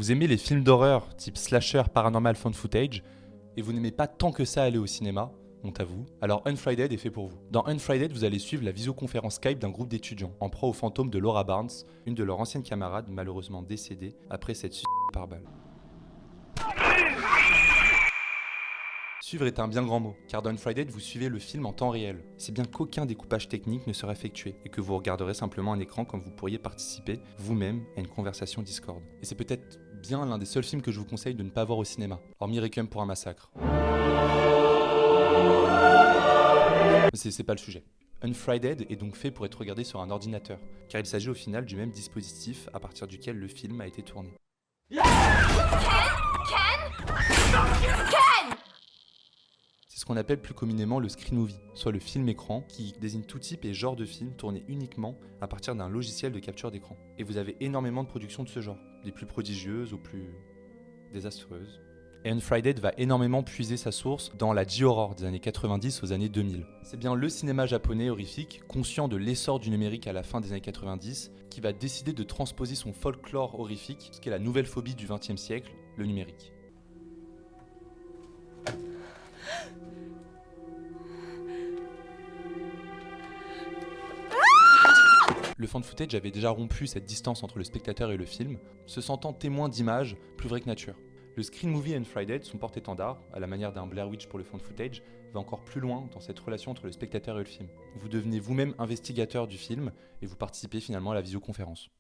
Vous aimez les films d'horreur type slasher, paranormal, found footage, et vous n'aimez pas tant que ça aller au cinéma, honte à vous, alors Unfriended est fait pour vous. Dans Unfriended, vous allez suivre la visioconférence Skype d'un groupe d'étudiants, en proie au fantôme de Laura Barnes, une de leurs anciennes camarades malheureusement décédée après s'être suicidée par balle. Suivre est un bien grand mot, car dans Unfriended, vous suivez le film en temps réel. C'est bien qu'aucun découpage technique ne sera effectué, et que vous regarderez simplement un écran comme vous pourriez participer vous-même à une conversation Discord. Et c'est peut-être bien l'un des seuls films que je vous conseille de ne pas voir au cinéma, hormis Requiem pour un massacre. Mais c'est pas le sujet. Unfriended est donc fait pour être regardé sur un ordinateur, car il s'agit au final du même dispositif à partir duquel le film a été tourné. C'est ce qu'on appelle plus communément le screen movie, soit le film écran, qui désigne tout type et genre de film tourné uniquement à partir d'un logiciel de capture d'écran. Et vous avez énormément de productions de ce genre, des plus prodigieuses aux plus désastreuses. Et Unfriended va énormément puiser sa source dans la J-horror des années 90 aux années 2000. C'est bien le cinéma japonais horrifique, conscient de l'essor du numérique à la fin des années 90, qui va décider de transposer son folklore horrifique, ce qui est la nouvelle phobie du XXe siècle, le numérique. Le found footage avait déjà rompu cette distance entre le spectateur et le film, se sentant témoin d'images plus vraies que nature. Le screen movie Unfriended, son porte-étendard, à la manière d'un Blair Witch pour le found footage, va encore plus loin dans cette relation entre le spectateur et le film. Vous devenez vous-même investigateur du film et vous participez finalement à la visioconférence.